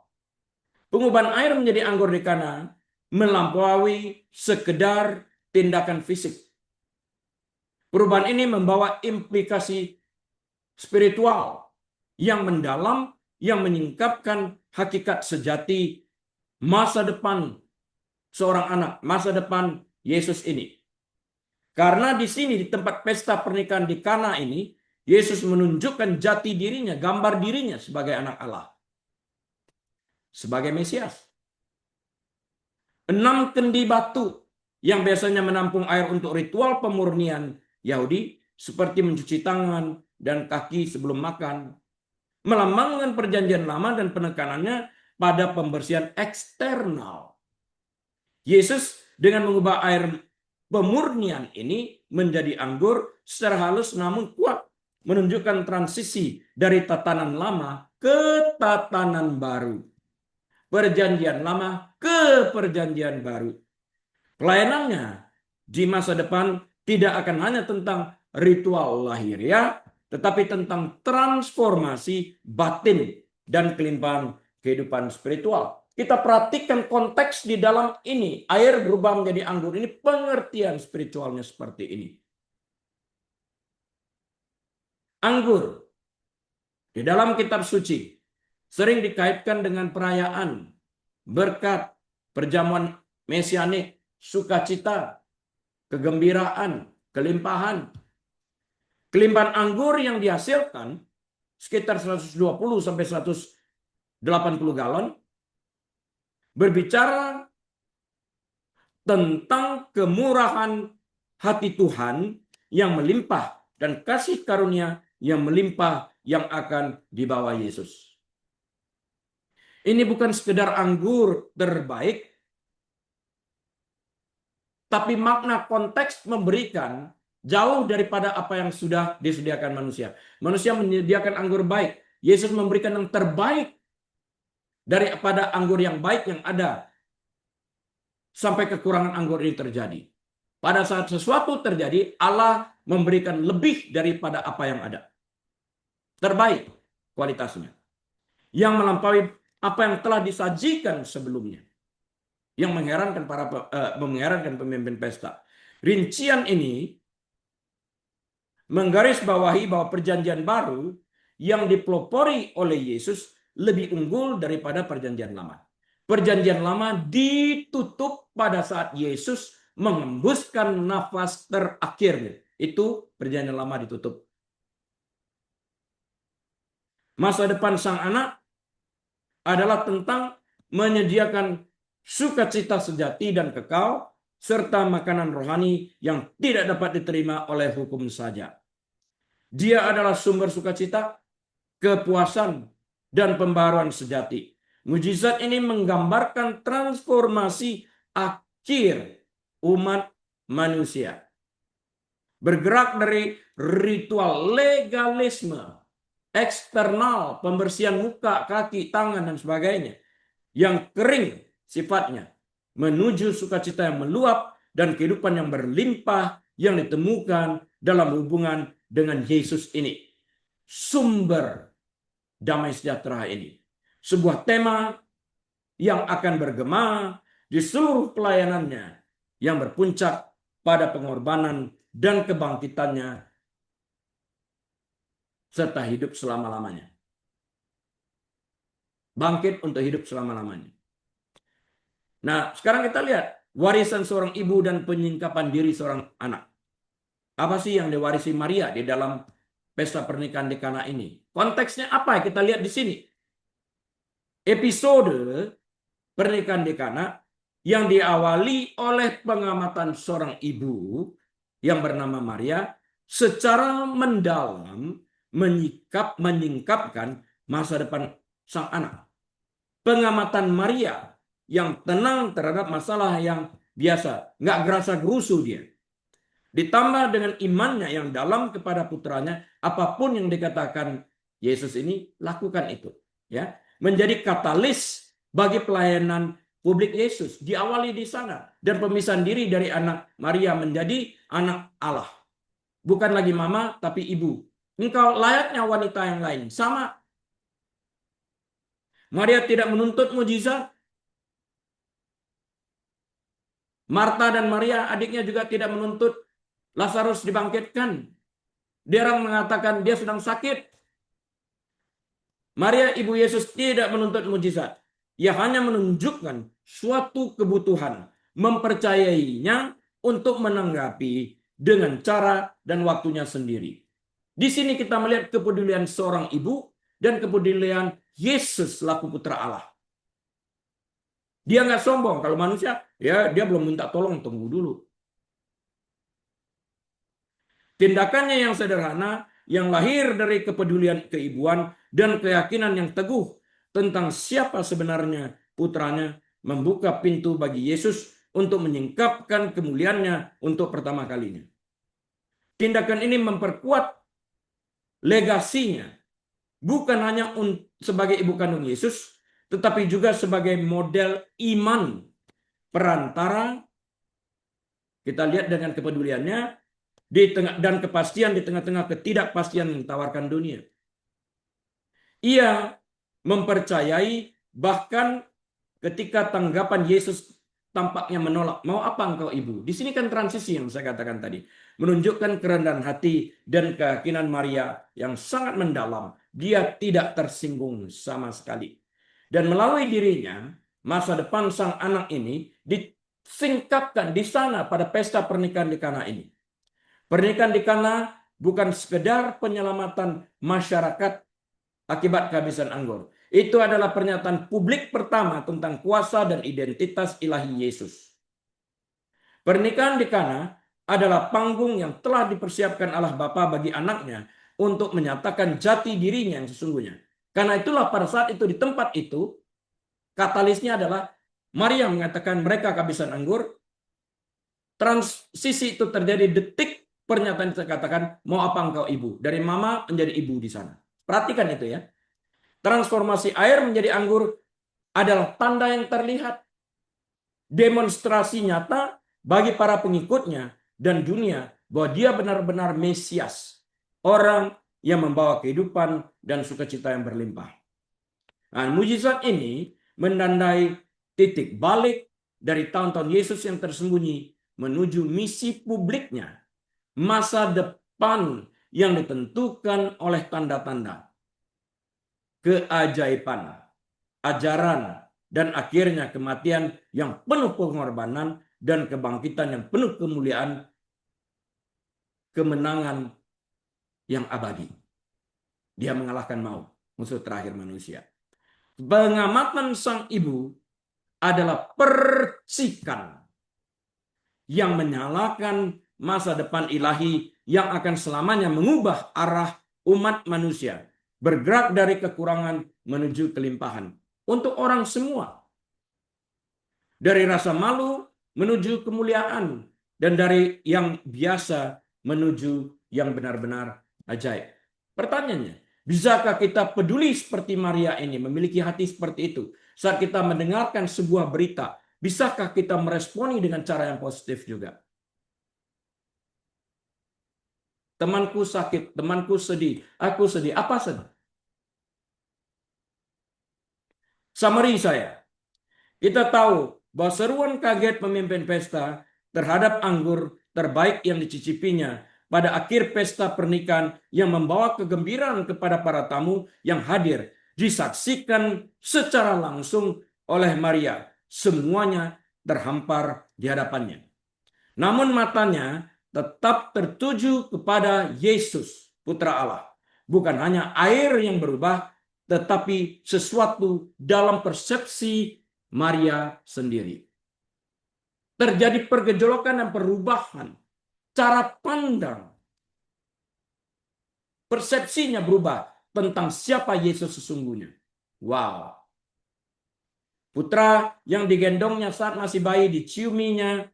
Pengubahan air menjadi anggur di Kana melampaui sekedar tindakan fisik. Perubahan ini membawa implikasi spiritual yang mendalam, yang menyingkapkan hakikat sejati masa depan seorang anak, masa depan Yesus ini. Karena di sini, di tempat pesta pernikahan di Kana ini, Yesus menunjukkan jati dirinya, gambar dirinya sebagai anak Allah. Sebagai Mesias. 6 kendi batu yang biasanya menampung air untuk ritual pemurnian Yahudi, seperti mencuci tangan dan kaki sebelum makan, melambangkan perjanjian lama dan penekanannya pada pembersihan eksternal. Yesus dengan mengubah air pemurnian ini menjadi anggur secara halus namun kuat, menunjukkan transisi dari tatanan lama ke tatanan baru. Perjanjian lama ke perjanjian baru. Pelayanannya di masa depan tidak akan hanya tentang ritual lahiriah, tetapi tentang transformasi batin dan kelimpahan kehidupan spiritual. Kita perhatikan konteks di dalam ini. Air berubah menjadi anggur. Ini pengertian spiritualnya seperti ini. Anggur di dalam kitab suci sering dikaitkan dengan perayaan, berkat, perjamuan mesianik, sukacita, kegembiraan, kelimpahan. Kelimpahan anggur yang dihasilkan sekitar 120 sampai 180 galon berbicara tentang kemurahan hati Tuhan yang melimpah dan kasih karunia yang melimpah yang akan dibawa Yesus. Ini bukan sekedar anggur terbaik, tapi makna konteks memberikan jauh daripada apa yang sudah disediakan manusia. Manusia menyediakan anggur baik. Yesus memberikan yang terbaik daripada anggur yang baik yang ada. Sampai kekurangan anggur ini terjadi. Pada saat sesuatu terjadi, Allah memberikan lebih daripada apa yang ada. Terbaik kualitasnya. Yang melampaui apa yang telah disajikan sebelumnya. Yang mengherankan pemimpin pesta. Rincian ini menggarisbawahi bahwa perjanjian baru yang dipelopori oleh Yesus lebih unggul daripada perjanjian lama. Perjanjian lama ditutup pada saat Yesus mengembuskan nafas terakhirnya. Itu perjanjian lama ditutup. Masa depan sang anak adalah tentang menyediakan sukacita sejati dan kekal, serta makanan rohani yang tidak dapat diterima oleh hukum saja. Dia adalah sumber sukacita, kepuasan, dan pembaruan sejati. Mujizat ini menggambarkan transformasi akhir umat manusia. Bergerak dari ritual legalisme, eksternal, pembersihan muka, kaki, tangan, dan sebagainya, yang kering sifatnya, menuju sukacita yang meluap dan kehidupan yang berlimpah yang ditemukan dalam hubungan dengan Yesus ini. Sumber damai sejahtera ini. Sebuah tema yang akan bergema di seluruh pelayanannya yang berpuncak pada pengorbanan dan kebangkitannya serta hidup selama-lamanya. Bangkit untuk hidup selama-lamanya. Nah, sekarang kita lihat warisan seorang ibu dan penyingkapan diri seorang anak. Apa sih yang diwarisi Maria di dalam pesta pernikahan di Kana ini? Konteksnya apa? Kita lihat di sini. Episode pernikahan di Kana yang diawali oleh pengamatan seorang ibu yang bernama Maria secara mendalam menyingkapkan masa depan sang anak. Pengamatan Maria yang tenang terhadap masalah yang biasa, nggak gerasa gerusu dia. Ditambah dengan imannya yang dalam kepada putranya, apapun yang dikatakan Yesus ini, lakukan itu. Ya, menjadi katalis bagi pelayanan publik Yesus. Diawali di sana. Dan pemisahan diri dari anak Maria menjadi anak Allah. Bukan lagi mama, tapi ibu. Engkau layaknya wanita yang lain. Sama. Maria tidak menuntut mujizat. Marta dan Maria, adiknya, juga tidak menuntut Lazarus dibangkitkan. Dia mengatakan dia sedang sakit. Maria, ibu Yesus, tidak menuntut mujizat. Ia hanya menunjukkan suatu kebutuhan, mempercayainya untuk menanggapi dengan cara dan waktunya sendiri. Di sini kita melihat kepedulian seorang ibu dan kepedulian Yesus selaku putra Allah. Dia nggak sombong. Kalau manusia, ya dia belum minta tolong, tunggu dulu. Tindakannya yang sederhana, yang lahir dari kepedulian keibuan dan keyakinan yang teguh tentang siapa sebenarnya putranya, membuka pintu bagi Yesus untuk menyingkapkan kemuliaannya untuk pertama kalinya. Tindakan ini memperkuat legasinya, bukan hanya sebagai ibu kandung Yesus, tetapi juga sebagai model iman perantara. Kita lihat dengan kepeduliannya dan kepastian di tengah-tengah ketidakpastian yang ditawarkan dunia. Ia mempercayai bahkan ketika tanggapan Yesus tampaknya menolak. Mau apa engkau ibu? Di sini kan transisi yang saya katakan tadi. Menunjukkan kerendahan hati dan keyakinan Maria yang sangat mendalam. Dia tidak tersinggung sama sekali. Dan melalui dirinya, masa depan sang anak ini disingkapkan di sana pada pesta pernikahan di Kana ini. Pernikahan di Kana bukan sekedar penyelamatan masyarakat akibat kehabisan anggur. Itu adalah pernyataan publik pertama tentang kuasa dan identitas ilahi Yesus. Pernikahan di Kana adalah panggung yang telah dipersiapkan Allah Bapa bagi anaknya untuk menyatakan jati dirinya yang sesungguhnya. Karena itulah pada saat itu di tempat itu, katalisnya adalah Maria mengatakan mereka kehabisan anggur. Transisi itu terjadi detik pernyataan saya katakan, mau apa engkau ibu? Dari mama menjadi ibu di sana. Perhatikan itu ya. Transformasi air menjadi anggur adalah tanda yang terlihat. Demonstrasi nyata bagi para pengikutnya dan dunia bahwa dia benar-benar Mesias. Orang yang membawa kehidupan dan sukacita yang berlimpah. Nah, mujizat ini menandai titik balik dari tahun-tahun Yesus yang tersembunyi menuju misi publiknya. Masa depan yang ditentukan oleh tanda-tanda, keajaiban, ajaran, dan akhirnya kematian yang penuh pengorbanan dan kebangkitan yang penuh kemuliaan kemenangan yang abadi. Dia mengalahkan maut, musuh terakhir manusia. Pengamatan sang ibu adalah percikan yang menyalakan masa depan ilahi yang akan selamanya mengubah arah umat manusia, bergerak dari kekurangan menuju kelimpahan untuk orang semua, dari rasa malu menuju kemuliaan, dan dari yang biasa menuju yang benar-benar ajaib. Pertanyaannya, bisakah kita peduli seperti Maria ini, memiliki hati seperti itu saat kita mendengarkan sebuah berita? Bisakah kita meresponi dengan cara yang positif juga? Temanku sakit, temanku sedih, aku sedih. Apa sedih? Summary saya. Kita tahu bahwa seruan kaget pemimpin pesta terhadap anggur terbaik yang dicicipinya pada akhir pesta pernikahan yang membawa kegembiraan kepada para tamu yang hadir disaksikan secara langsung oleh Maria. Semuanya terhampar di hadapannya. Namun matanya tetap tertuju kepada Yesus, Putra Allah. Bukan hanya air yang berubah, tetapi sesuatu dalam persepsi Maria sendiri. Terjadi pergejolakan dan perubahan. Cara pandang, persepsinya berubah tentang siapa Yesus sesungguhnya. Wow. Putra yang digendongnya saat masih bayi, diciuminya,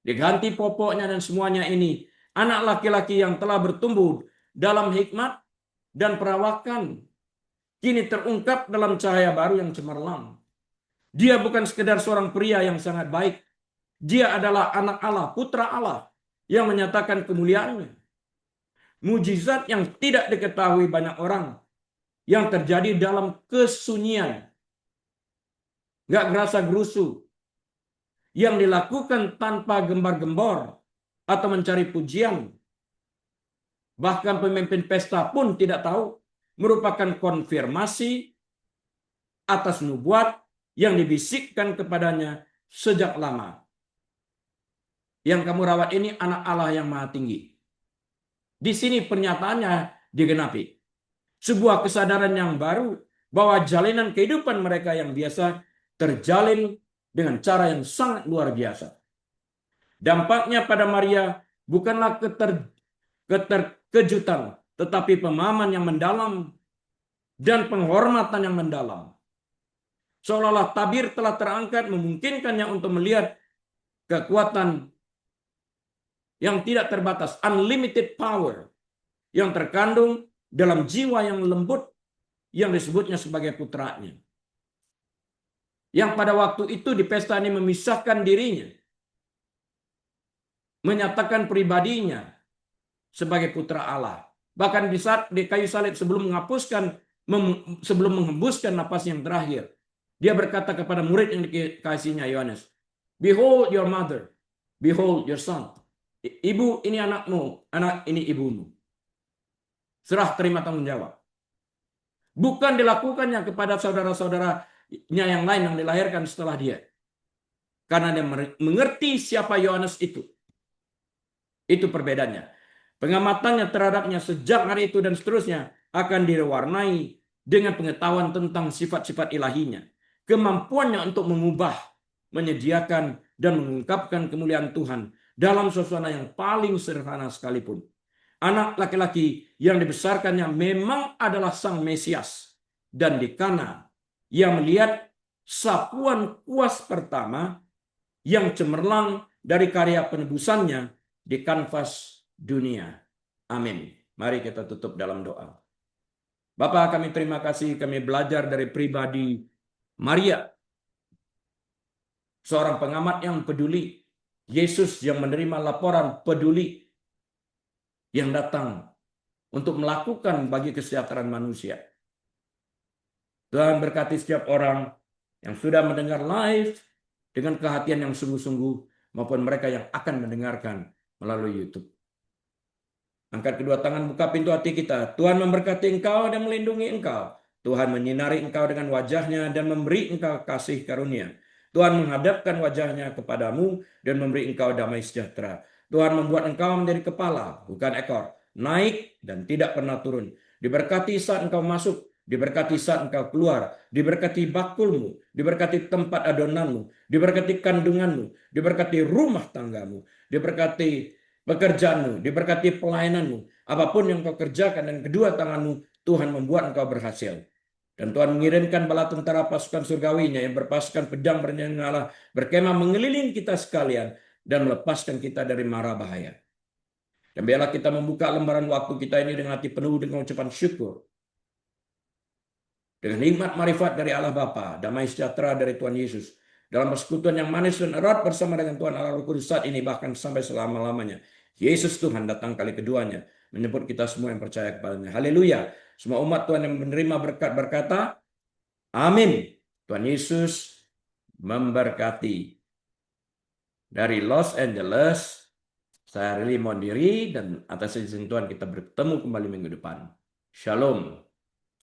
diganti popoknya dan semuanya ini. Anak laki-laki yang telah bertumbuh dalam hikmat dan perawakan. Kini terungkap dalam cahaya baru yang cemerlang. Dia bukan sekedar seorang pria yang sangat baik. Dia adalah anak Allah, putra Allah yang menyatakan kemuliaannya. Mujizat yang tidak diketahui banyak orang yang terjadi dalam kesunyian. Gak gerasa gerusu. Yang dilakukan tanpa gembar-gembor atau mencari pujian. Bahkan pemimpin pesta pun tidak tahu, merupakan konfirmasi atas nubuat yang dibisikkan kepadanya sejak lama. Yang kamu rawat ini anak Allah yang maha tinggi. Di sini pernyataannya digenapi. Sebuah kesadaran yang baru bahwa jalinan kehidupan mereka yang biasa terjalin dengan cara yang sangat luar biasa. Dampaknya pada Maria bukanlah keterkejutan, tetapi pemahaman yang mendalam dan penghormatan yang mendalam. Seolah-olah tabir telah terangkat memungkinkannya untuk melihat kekuatan yang tidak terbatas, unlimited power, yang terkandung dalam jiwa yang lembut yang disebutnya sebagai putranya. Yang pada waktu itu di pesta ini memisahkan dirinya, menyatakan pribadinya sebagai putra Allah. Bahkan di saat di kayu salib sebelum menghembuskan napas yang terakhir, dia berkata kepada murid yang dikasihnya Yohanes, "Behold your mother, behold your son." Ibu ini anakmu, anak ini ibumu. Serah terima tanggung jawab. Bukan dilakukannya kepada saudara-saudaranya yang lain yang dilahirkan setelah dia. Karena dia mengerti siapa Yohanes itu. Itu perbedaannya. Pengamatannya terhadapnya sejak hari itu dan seterusnya akan diwarnai dengan pengetahuan tentang sifat-sifat ilahinya. Kemampuannya untuk mengubah, menyediakan, dan mengungkapkan kemuliaan Tuhan dalam suasana yang paling sederhana sekalipun. Anak laki-laki yang dibesarkannya memang adalah Sang Mesias. Dan di Kana, ia melihat sapuan kuas pertama yang cemerlang dari karya penebusannya di kanvas dunia. Amin. Mari kita tutup dalam doa. Bapa, kami terima kasih, kami belajar dari pribadi Maria, seorang pengamat yang peduli. Yesus yang menerima laporan peduli yang datang untuk melakukan bagi kesejahteraan manusia. Tuhan berkati setiap orang yang sudah mendengar live dengan kehatian yang sungguh-sungguh maupun mereka yang akan mendengarkan melalui YouTube. Angkat kedua tangan, buka pintu hati kita. Tuhan memberkati engkau dan melindungi engkau. Tuhan menyinari engkau dengan wajahnya dan memberi engkau kasih karunia. Tuhan menghadapkan wajahnya kepadamu dan memberi engkau damai sejahtera. Tuhan membuat engkau menjadi kepala, bukan ekor. Naik dan tidak pernah turun. Diberkati saat engkau masuk, diberkati saat engkau keluar, diberkati bakulmu, diberkati tempat adonanmu, diberkati kandunganmu, diberkati rumah tanggamu, diberkati pekerjaanmu, diberkati pelayananmu. Apapun yang kau kerjakan dan kedua tanganmu, Tuhan membuat engkau berhasil. Dan Tuhan mengirimkan bala tentara pasukan surgawinya yang berpasukan pedang bernyala berkemah mengelilingi kita sekalian dan melepaskan kita dari mara bahaya. Dan biarlah kita membuka lembaran waktu kita ini dengan hati penuh dengan ucapan syukur. Dengan nikmat marifat dari Allah Bapa, damai sejahtera dari Tuhan Yesus, dalam persekutuan yang manis dan erat bersama dengan Tuhan Allah Roh Kudus saat ini bahkan sampai selama-lamanya. Yesus Tuhan datang kali keduanya, menyebut kita semua yang percaya kepadanya. Haleluya. Semua umat Tuhan yang menerima berkat berkata, amin. Tuhan Yesus memberkati. Dari Los Angeles, saya Rili mohon diri dan atas izin Tuhan kita bertemu kembali minggu depan. Shalom.